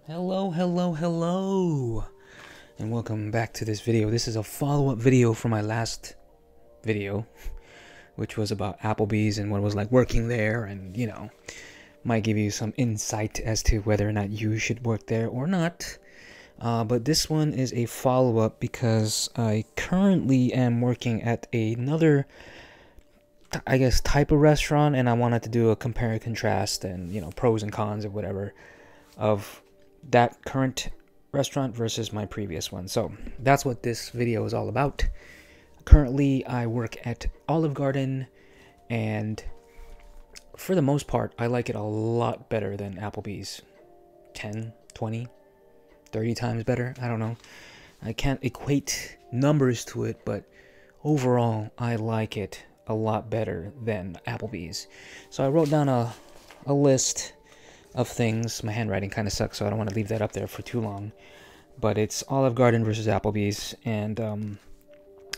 Hello, and welcome back to this video. This is a follow-up video from my last video, which was about Applebee's and what it was like working there, and might give you some insight as to whether or not you should work there or not. But this one is a follow-up because I currently am working at another, I guess, type of restaurant, and I wanted to do a compare and contrast and pros and cons of whatever of that current restaurant versus my previous one. So that's what this video is all about. Currently I work at Olive Garden, and for the most part I like it a lot better than Applebee's. 10, 20, 30 times better. I don't know, I can't equate numbers to it, but overall I like it a lot better than Applebee's. So I wrote down a list of things. My handwriting kind of sucks, so I don't want to leave that up there for too long. But it's Olive Garden versus Applebee's, and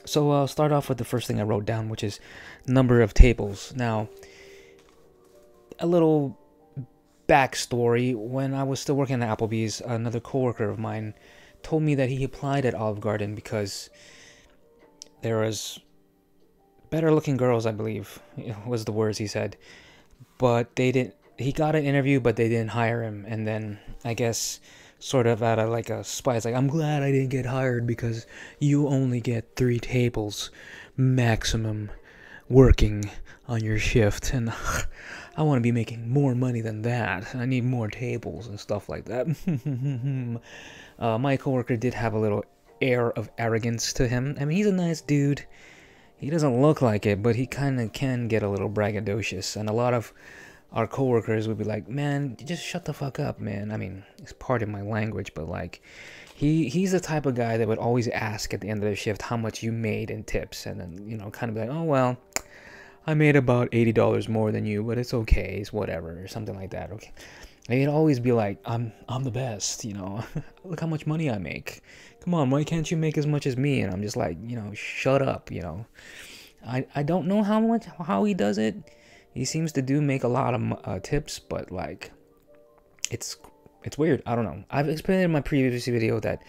so I'll start off with the first thing I wrote down, which is number of tables. Now, a little backstory: when I was still working at Applebee's, another coworker of mine told me that he applied at Olive Garden because there was better-looking girls, I believe, was the words he said, but they didn't. He got an interview, but they didn't hire him. And then I guess sort of out of like a spite, it's like, I'm glad I didn't get hired because you only get 3 tables maximum working on your shift, and I want to be making more money than that. I need more tables and stuff like that. My coworker did have a little air of arrogance to him. I mean, he's a nice dude. He doesn't look like it, but he kind of can get a little braggadocious, and a lot of our coworkers would be like, man, just shut the fuck up, man. I mean, it's part of my language, but like, he's the type of guy that would always ask at the end of the shift how much you made in tips, and then kind of be like, oh well, I made about $80 more than you, but it's okay, it's whatever, or something like that. Okay, and he'd always be like, I'm the best, look how much money I make. Come on, why can't you make as much as me? And I'm just like, shut up. I don't know how he does it. He seems to make a lot of tips, but like, it's weird. I don't know. I've explained in my previous video that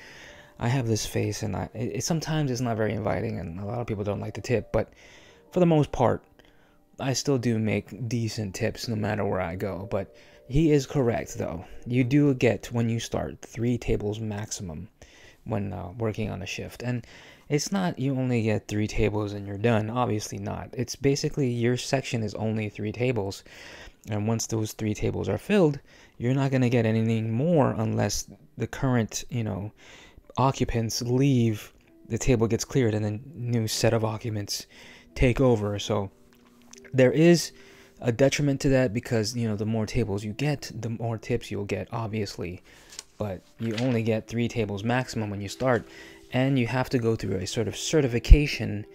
I have this face, and sometimes it's not very inviting, and a lot of people don't like the tip. But for the most part, I still do make decent tips no matter where I go. But he is correct, though. You do get, when you start, 3 tables maximum when working on a shift, and it's not you only get 3 tables and you're done. Obviously not. It's basically your section is only 3 tables, and once those 3 tables are filled, you're not going to get anything more unless the current occupants leave, the table gets cleared, and then new set of occupants take over. So there is a detriment to that, because the more tables you get, the more tips you'll get, obviously, but you only get 3 tables maximum when you start. And you have to go through a sort of certification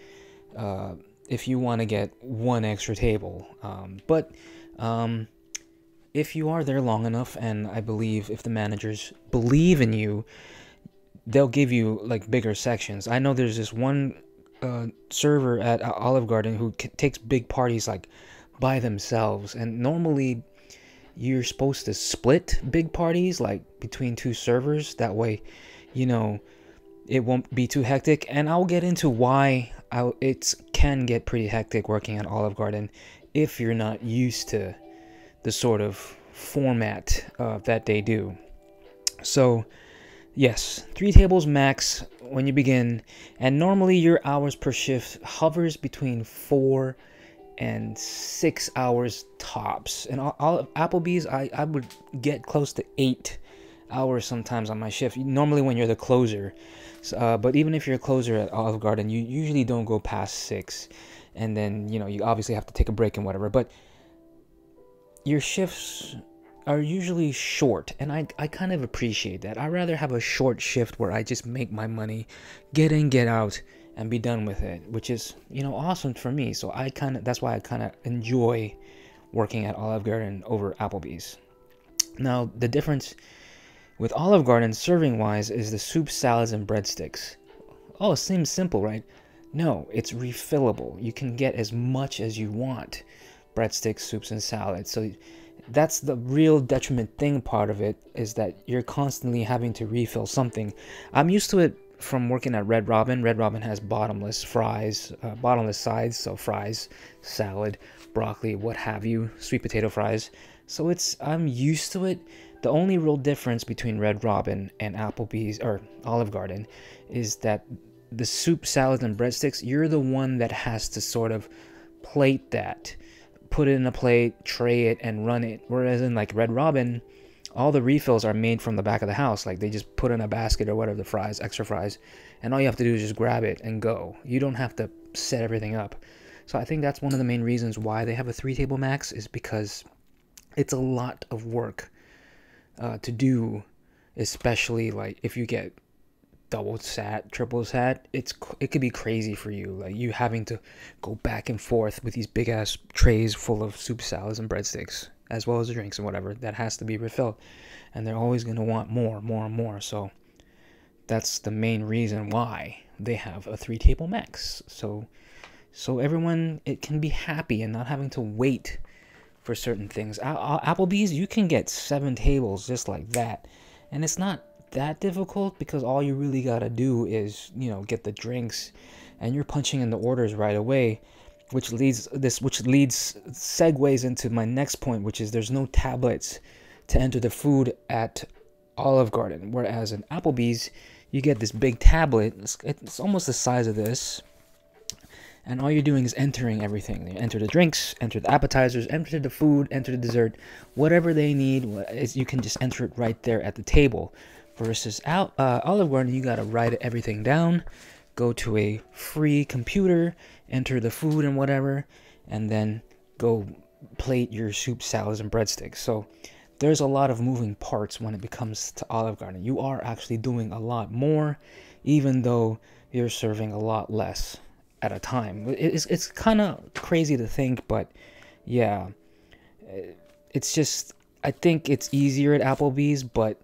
if you want to get 1 extra table. But if you are there long enough, and I believe if the managers believe in you, they'll give you like bigger sections. I know there's this one server at Olive Garden who takes big parties like by themselves. And normally you're supposed to split big parties like between 2 servers. That way, it won't be too hectic, and I'll get into why it can get pretty hectic working at Olive Garden if you're not used to the sort of format that they do. So yes, 3 tables max when you begin, and normally your hours per shift hovers between 4 and 6 hours tops. And Applebee's, I would get close to 8 hours sometimes on my shift, normally when you're the closer. But even if you're a closer at Olive Garden, you usually don't go past 6, and then you obviously have to take a break and whatever, but your shifts are usually short, and I kind of appreciate that. I'd rather have a short shift where I just make my money, get in, get out, and be done with it, which is awesome for me. So that's why I kind of enjoy working at Olive Garden over Applebee's. Now, the difference with Olive Garden, serving-wise, is the soup, salads, and breadsticks. Oh, it seems simple, right? No, it's refillable. You can get as much as you want. Breadsticks, soups, and salads. So that's the real detriment thing part of it, is that you're constantly having to refill something. I'm used to it from working at Red Robin. Red Robin has bottomless fries, bottomless sides, so fries, salad, broccoli, what have you, sweet potato fries. So I'm used to it. The only real difference between Red Robin and Applebee's or Olive Garden is that the soup, salads, and breadsticks, you're the one that has to sort of plate that, put it in a plate, tray it, and run it. Whereas in like Red Robin, all the refills are made from the back of the house. Like they just put in a basket or whatever, the fries, extra fries, and all you have to do is just grab it and go. You don't have to set everything up. So I think that's one of the main reasons why they have a 3-table max, is because it's a lot of work to do, especially like if you get double sat, triple sat, it could be crazy for you. Like you having to go back and forth with these big ass trays full of soup, salads, and breadsticks, as well as the drinks and whatever that has to be refilled, and they're always gonna want more and more. So that's the main reason why they have a 3-table max. So everyone, it can be happy and not having to wait for certain things. Applebee's, you can get 7 tables just like that, and it's not that difficult because all you really gotta do is, you know, get the drinks, and you're punching in the orders right away, which segues into my next point, which is there's no tablets to enter the food at Olive Garden, whereas in Applebee's you get this big tablet. It's almost the size of this, and all you're doing is entering everything. You enter the drinks, enter the appetizers, enter the food, enter the dessert, whatever they need. You can just enter it right there at the table. Versus Olive Garden, you gotta write everything down, go to a free computer, enter the food and whatever, and then go plate your soup, salads, and breadsticks. So there's a lot of moving parts when it comes to Olive Garden. You are actually doing a lot more, even though you're serving a lot less at a time. It's kind of crazy to think, but yeah, it's just, I think it's easier at Applebee's, but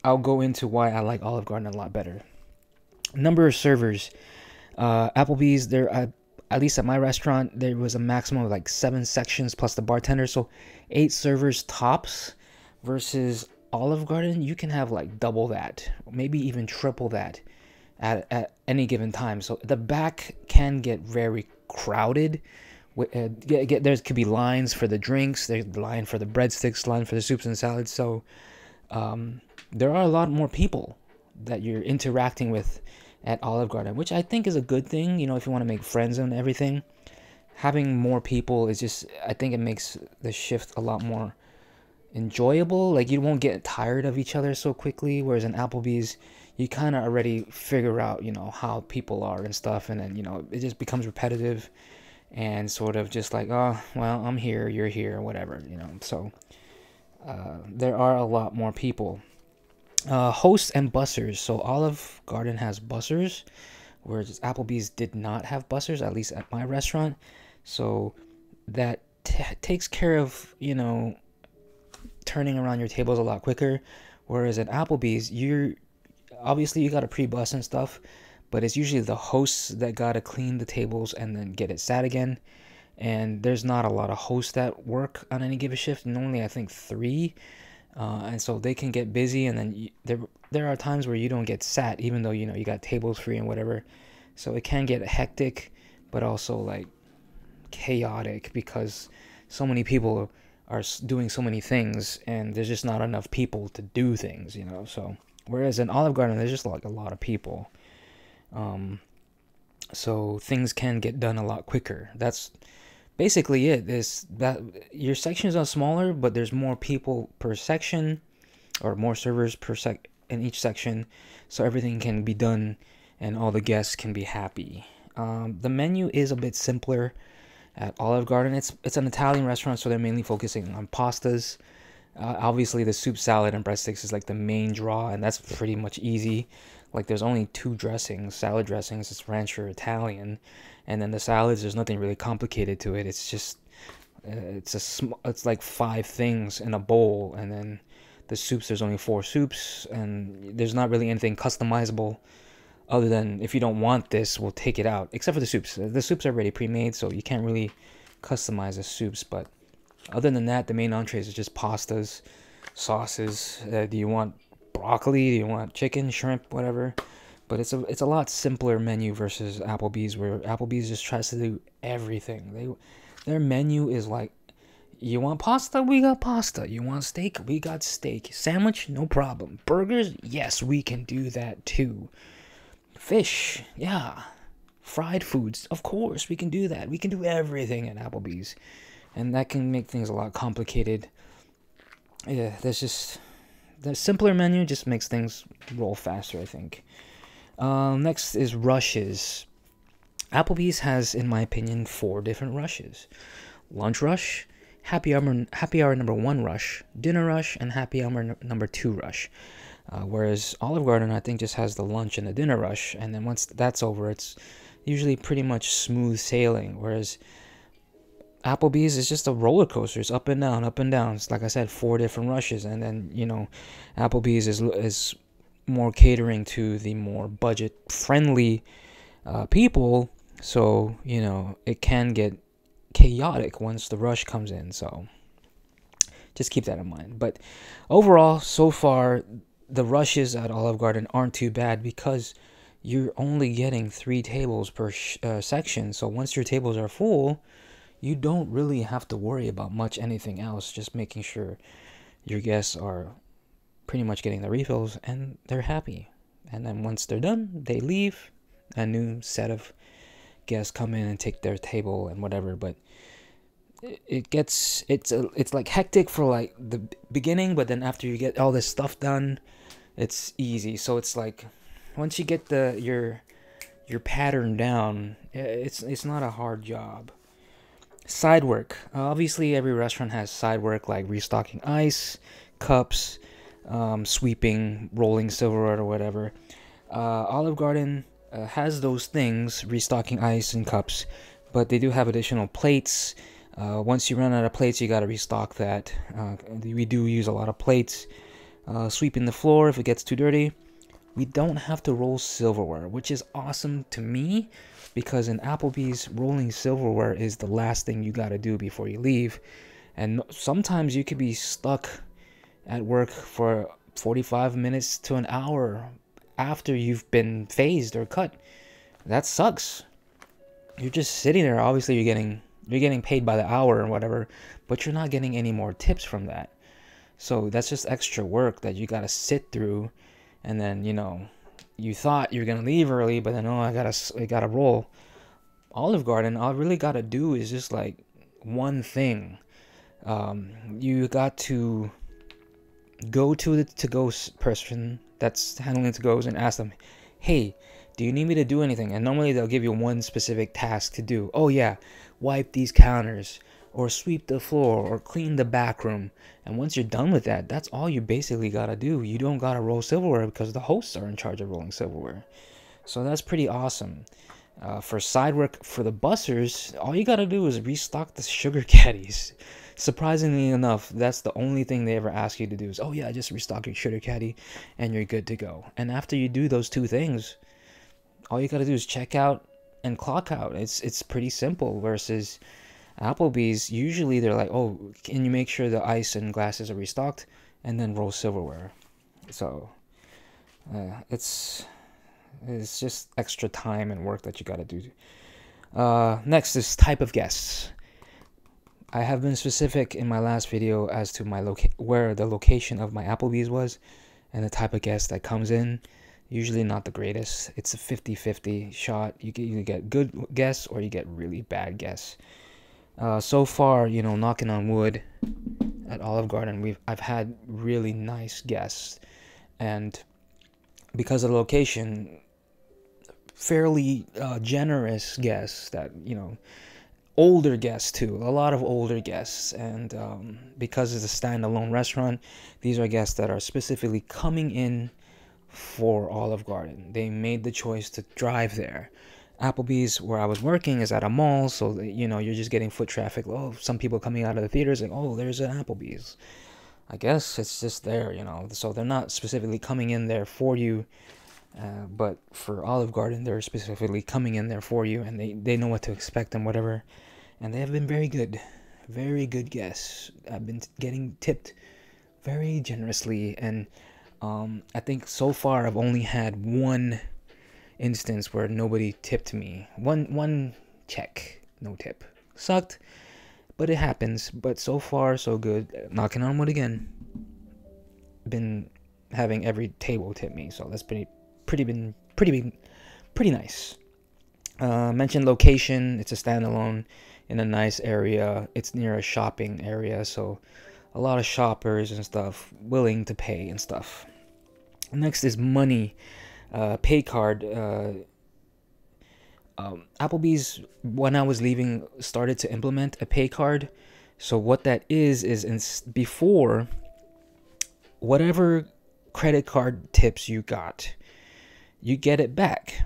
I'll go into why I like Olive Garden a lot better. Number of servers. Applebee's, at least at my restaurant, there was a maximum of like 7 sections plus the bartender, so 8 servers tops. Versus Olive Garden, you can have like double that, maybe even triple that at any given time. So the back can get very crowded. There could be lines for the drinks, there's a line for the breadsticks, line for the soups and salads. So there are a lot more people that you're interacting with at Olive Garden, which I think is a good thing. You know, if you want to make friends and everything, having more people is just, I think it makes the shift a lot more enjoyable. Like you won't get tired of each other so quickly, whereas in Applebee's you kind of already figure out, you know, how people are and stuff, and then, you know, it just becomes repetitive and sort of just like, oh well, I'm here, you're here, whatever, you know. So there are a lot more people. Hosts and bussers. So Olive Garden has bussers, whereas Applebee's did not have bussers, at least at my restaurant. So that takes care of, you know, turning around your tables a lot quicker. Whereas at Applebee's, you gotta pre-bus and stuff, but it's usually the hosts that gotta clean the tables and then get it sat again. And there's not a lot of hosts that work on any given shift. Normally, I think 3. And so they can get busy, and then there are times where you don't get sat, even though, you know, you got tables free and whatever. So it can get hectic, but also like chaotic, because so many people are doing so many things, and there's just not enough people to do things, you know. So whereas in Olive Garden, there's just like a lot of people, so things can get done a lot quicker. That's basically it. Is that your sections are smaller, but there's more people per section, or more servers per in each section, so everything can be done and all the guests can be happy. The menu is a bit simpler at Olive Garden. It's an Italian restaurant, so they're mainly focusing on pastas. Obviously the soup, salad, and breadsticks is like the main draw, and that's pretty much easy. Like there's only 2 dressings, salad dressings. It's ranch or Italian, and then the salads, there's nothing really complicated to it. It's just it's like 5 things in a bowl, and then the soups, there's only 4 soups, and there's not really anything customizable other than, if you don't want this, we'll take it out, except for the soups. The soups are already pre-made, so you can't really customize the soups. But Other than that, the main entrees is just pastas, sauces. Do you want broccoli? Do you want chicken, shrimp, whatever? But it's a lot simpler menu versus Applebee's, where Applebee's just tries to do everything. Their menu is like, you want pasta? We got pasta. You want steak? We got steak. Sandwich? No problem. Burgers? Yes, we can do that too. Fish? Yeah. Fried foods? Of course, we can do that. We can do everything at Applebee's. And that can make things a lot complicated. Yeah, the simpler menu just makes things roll faster, I think. Next is rushes. Applebee's has, in my opinion, 4 different rushes: lunch rush, happy hour number 1 rush, dinner rush, and happy hour number 2 rush. Whereas Olive Garden, I think, just has the lunch and the dinner rush, and then once that's over, it's usually pretty much smooth sailing. Whereas Applebee's is just a roller coaster. It's up and down, up and down. It's, like I said, 4 different rushes, and then Applebee's is more catering to the more budget friendly people. So it can get chaotic once the rush comes in. So just keep that in mind. But overall, so far, the rushes at Olive Garden aren't too bad because you're only getting 3 tables per section. So once your tables are full, you don't really have to worry about much anything else. Just making sure your guests are pretty much getting the refills and they're happy. And then once they're done, they leave. A new set of guests come in and take their table and whatever. But it's like hectic for like the beginning, but then after you get all this stuff done, it's easy. So it's like once you get your pattern down, it's not a hard job. Side work. Obviously, every restaurant has side work like restocking ice, cups, sweeping, rolling silverware or whatever. Olive Garden has those things, restocking ice and cups, but they do have additional plates. Once you run out of plates, you got to restock that. We do use a lot of plates. Sweeping the floor if it gets too dirty. We don't have to roll silverware, which is awesome to me, because in Applebee's, rolling silverware is the last thing you got to do before you leave. And sometimes you could be stuck at work for 45 minutes to an hour after you've been phased or cut. That sucks. You're just sitting there. Obviously, you're getting paid by the hour or whatever, but you're not getting any more tips from that. So that's just extra work that you got to sit through. And then, you thought you're going to leave early, but then, I gotta roll. Olive Garden, all I really got to do is just like one thing. You got to go to the to-go person that's handling to-goes and ask them, hey, do you need me to do anything? And normally they'll give you one specific task to do. Oh yeah, wipe these counters, or sweep the floor, or clean the back room. And once you're done with that, that's all you basically gotta do. You don't gotta roll silverware because the hosts are in charge of rolling silverware. So that's pretty awesome. For side work for the bussers, all you gotta do is restock the sugar caddies. Surprisingly enough, that's the only thing they ever ask you to do is, oh yeah, just restock your sugar caddy and you're good to go. And after you do those 2 things, all you gotta do is check out and clock out. It's pretty simple. Versus Applebee's, usually they're like, oh, can you make sure the ice and glasses are restocked, and then roll silverware. So it's just extra time and work that you gotta do. Next is type of guests. I have been specific in my last video as to where the location of my Applebee's was, and the type of guest that comes in. Usually not the greatest. It's a 50-50 shot. You get good guests or you get really bad guests. So far, knocking on wood, at Olive Garden, I've had really nice guests, and because of the location, fairly generous guests that older guests too, a lot of older guests, and because it's a standalone restaurant, these are guests that are specifically coming in for Olive Garden. They made the choice to drive there. Applebee's, where I was working, is at a mall, so you're just getting foot traffic. Oh, some people coming out of the theaters like, oh, there's an Applebee's. I guess it's just there, so they're not specifically coming in there for you, but for Olive Garden, they're specifically coming in there for you, and they know what to expect and whatever, and they have been very good, Very good guess. I've been getting tipped very generously, and I think so far I've only had one instance where nobody tipped me. One check, no tip. Sucked, but it happens. But so far so good. Knocking on wood again. Been having every table tip me, so that's pretty nice. Mentioned location. It's a standalone in a nice area. It's near a shopping area, so a lot of shoppers and stuff willing to pay and stuff. Next is money. Pay card. Applebee's, when I was leaving, started to implement a pay card. So what that is before, whatever credit card tips you got, you get it back,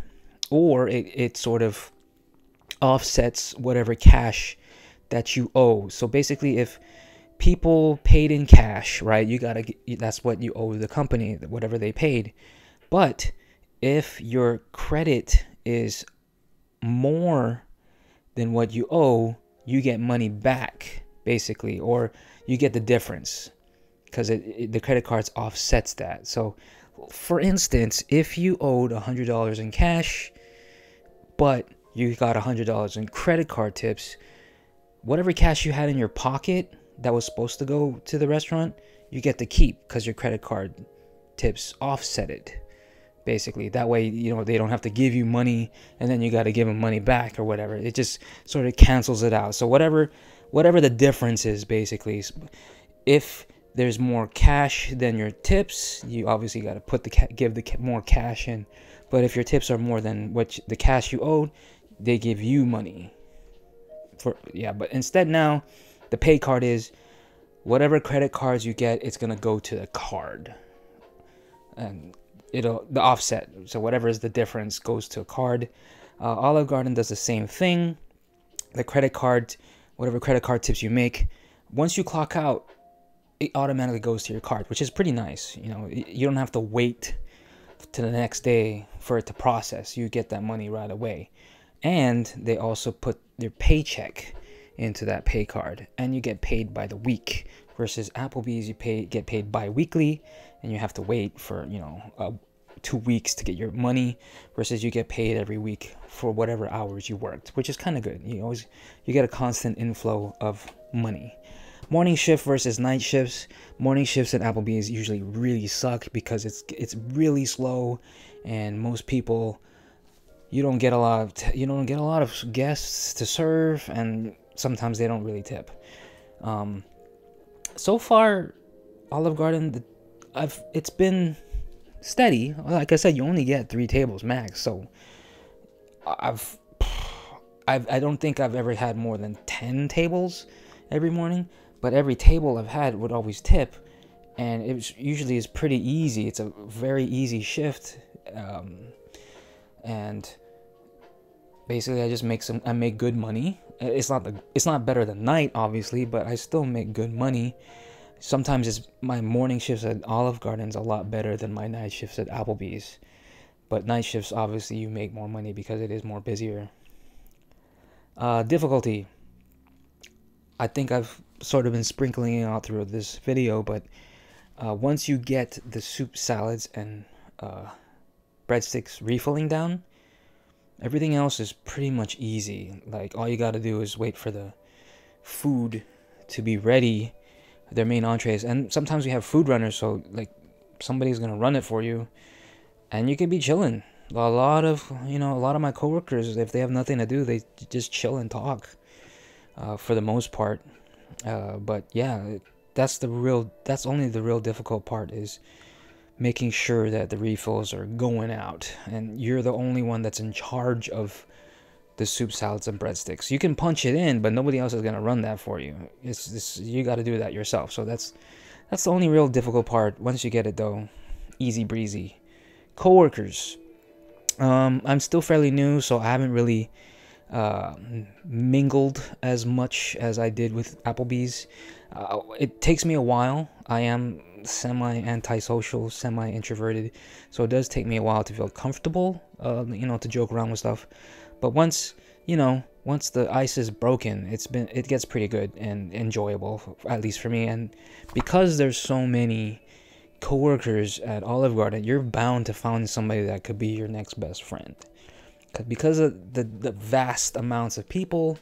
or it sort of offsets whatever cash that you owe. So basically, if people paid in cash, right, that's what you owe the company, whatever they paid. But if your credit is more than what you owe, you get money back, basically, or you get the difference, because the credit cards offsets that. So for instance, if you owed $100 in cash, but you got $100 in credit card tips, whatever cash you had in your pocket that was supposed to go to the restaurant, you get to keep, because your credit card tips offset it, basically. That way, they don't have to give you money and then you got to give them money back or whatever. It just sort of cancels it out. So whatever the difference is, basically, if there's more cash than your tips, you obviously got to give more cash in. But if your tips are more than the cash you owed, they give you money. But instead now, the pay card is whatever credit cards you get, it's gonna go to the card, and the offset. So whatever is the difference goes to a card. Olive Garden does the same thing. The credit card, whatever credit card tips you make, once you clock out, it automatically goes to your card, which is pretty nice. You don't have to wait to the next day for it to process. You get that money right away. And they also put their paycheck into that pay card, and you get paid by the week, versus Applebee's you get paid bi-weekly, and you have to wait for 2 weeks to get your money, versus you get paid every week for whatever hours you worked, which is kind of good. You get a constant inflow of money. Morning shift versus night shifts. Morning shifts at Applebee's usually really suck because it's really slow, and most people, you don't get a lot of guests to serve, and sometimes they don't really tip. So far, Olive Garden, it's been steady. Like I said, you only get 3 tables max, so I don't think I've ever had more than 10 tables every morning, but every table I've had would always tip, and usually is pretty easy. It's a very easy shift, and basically I make good money. It's not better than night, obviously, but I still make good money. Sometimes my morning shifts at Olive Garden's a lot better than my night shifts at Applebee's. But night shifts, obviously, you make more money because it is more busier. Difficulty. I think I've sort of been sprinkling it out through this video, but once you get the soup, salads, and breadsticks refilling down, everything else is pretty much easy. Like, all you gotta do is wait for the food to be ready, their main entrees. And sometimes we have food runners, so like somebody's gonna run it for you, and you can be chilling. A lot of my coworkers, if they have nothing to do, they just chill and talk, for the most part. But yeah, that's only the real difficult part, is making sure that the refills are going out, and you're the only one that's in charge of the soup, salads, and breadsticks. You can punch it in, but nobody else is gonna run that for you. You got to do that yourself. So that's the only real difficult part. Once you get it, though, easy breezy. Coworkers. I'm still fairly new, so I haven't really mingled as much as I did with Applebee's. It takes me a while. I am semi-antisocial, semi-introverted, so it does take me a while to feel comfortable, to joke around with stuff. But once once the ice is broken, it gets pretty good and enjoyable, at least for me. And because there's so many coworkers at Olive Garden, you're bound to find somebody that could be your next best friend. Because of the vast amounts of people,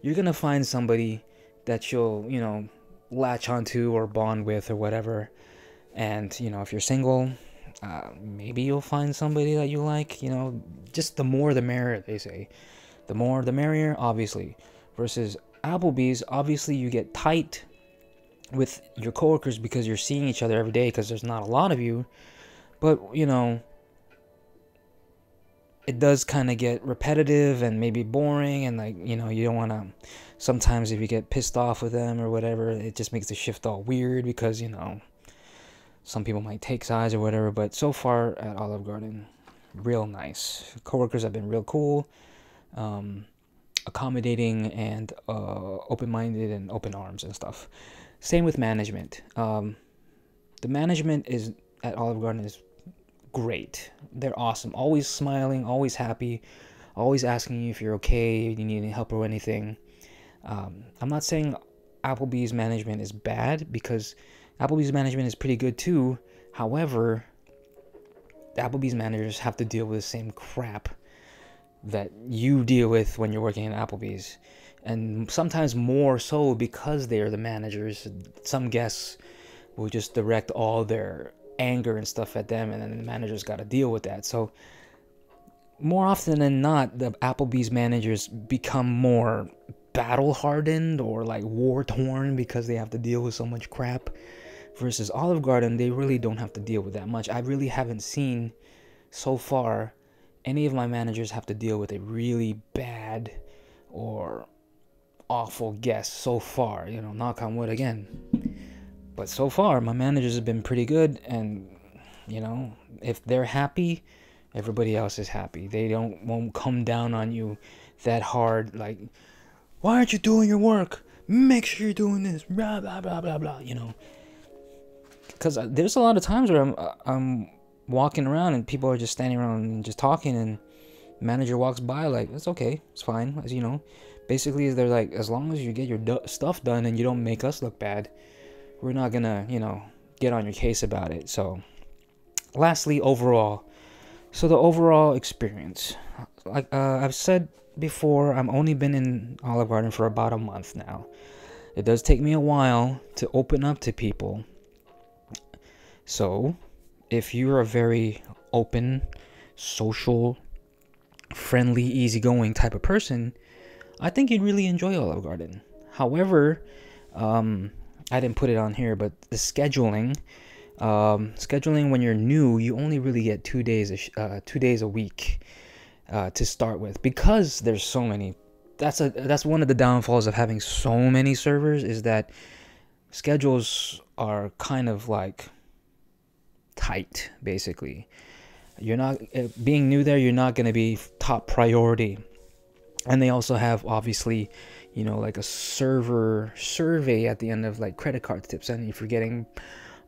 you're gonna find somebody that you'll, latch onto or bond with or whatever. And if you're single, maybe you'll find somebody that you like. Just the more the merrier, they say. The more the merrier, obviously. Versus Applebee's, obviously you get tight with your coworkers because you're seeing each other every day because there's not a lot of you. But, it does kind of get repetitive and maybe boring, and you don't want to, sometimes if you get pissed off with them or whatever, it just makes the shift all weird because, some people might take sides or whatever. But so far at Olive Garden, real nice. Coworkers have been real cool, accommodating, and open-minded and open arms and stuff. Same with management. The management is at Olive Garden is great. They're awesome. Always smiling, always happy, always asking you if you're okay, you need any help or anything. I'm not saying Applebee's management is bad, because Applebee's management is pretty good too. However, the Applebee's managers have to deal with the same crap that you deal with when you're working at Applebee's, and sometimes more so because they're the managers. Some guests will just direct all their anger and stuff at them, and then the managers got to deal with that. So more often than not, the Applebee's managers become more battle hardened or like war torn because they have to deal with so much crap. Versus Olive Garden, they really don't have to deal with that much. I really haven't seen so far any of my managers have to deal with a really bad or awful guest so far. Knock on wood again. But so far, my managers have been pretty good, and if they're happy, everybody else is happy. They won't come down on you that hard, like, why aren't you doing your work? Make sure you're doing this, blah blah blah blah blah. Because there's a lot of times where I'm walking around and people are just standing around and just talking, and manager walks by like, it's okay, it's fine, basically they're like, as long as you get your stuff done and you don't make us look bad, we're not gonna get on your case about it. So lastly, overall, so the overall experience, like I've said before, I've only been in Olive Garden for about a month now. It does take me a while to open up to people. So if you're a very open, social, friendly, easygoing type of person, I think you'd really enjoy Olive Garden. However, I didn't put it on here, but the scheduling when you're new, you only really get 2 days a week to start with, because there's so many. That's one of the downfalls of having so many servers, is that schedules are kind of like tight. Basically, you're not being new there, you're not going to be top priority. And they also have, obviously, like a server survey at the end of like credit card tips, and if you're getting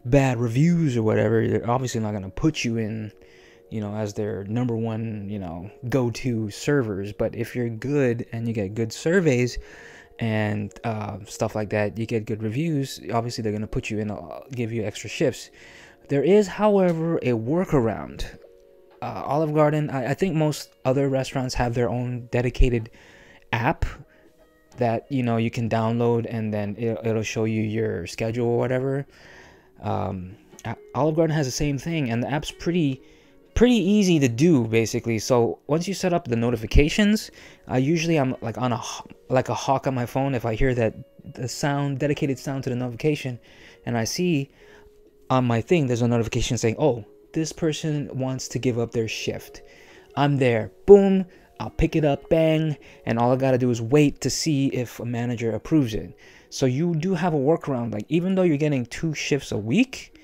bad reviews or whatever, they're obviously not going to put you in as their number one go-to servers. But if you're good and you get good surveys and stuff like that, you get good reviews, obviously they're going to put you in, give you extra shifts. There is, however, a workaround. Olive Garden, I think most other restaurants have their own dedicated app that you can download, and then it'll show you your schedule or whatever. Olive Garden has the same thing, and the app's pretty easy to do, basically. So once you set up the notifications, usually I'm like on a hawk on my phone. If I hear that the dedicated sound to the notification, and I see on my thing there's a notification saying, oh, this person wants to give up their shift, I'm there, boom, I'll pick it up, bang, and all I gotta do is wait to see if a manager approves it. So you do have a workaround. Like, even though you're getting 2 shifts a week,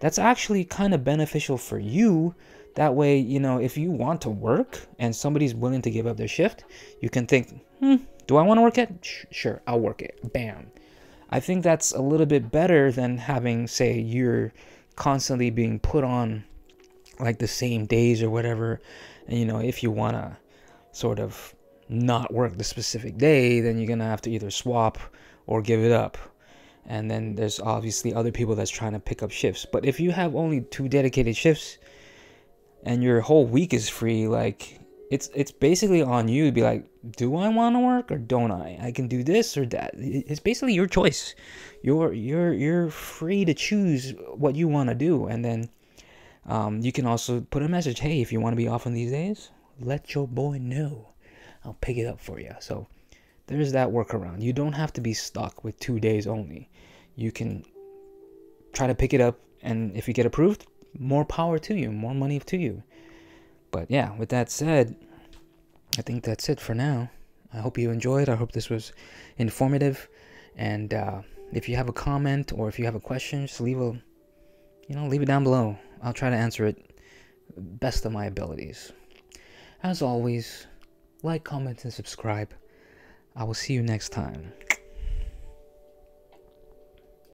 that's actually kind of beneficial for you. That way, if you want to work and somebody's willing to give up their shift, you can think, do I want to work it? Sure, I'll work it. Bam. I think that's a little bit better than having, say, you're constantly being put on like the same days or whatever. And if you want to sort of not work the specific day, then you're gonna have to either swap or give it up. And then there's obviously other people that's trying to pick up shifts. But if you have only 2 dedicated shifts and your whole week is free, like it's basically on you to be like, do I want to work or don't I? I can do this or that. It's basically your choice. You're free to choose what you want to do. And then you can also put a message, hey, if you want to be off on these days, let your boy know. I'll pick it up for you. So there's that workaround. You don't have to be stuck with 2 days only. You can try to pick it up, and if you get approved, more power to you, more money to you. But yeah, with that said, I think that's it for now. I hope you enjoyed. I hope this was informative. And if you have a comment or if you have a question, just leave it down below. I'll try to answer it best of my abilities. As always, like, comment, and subscribe. I will see you next time.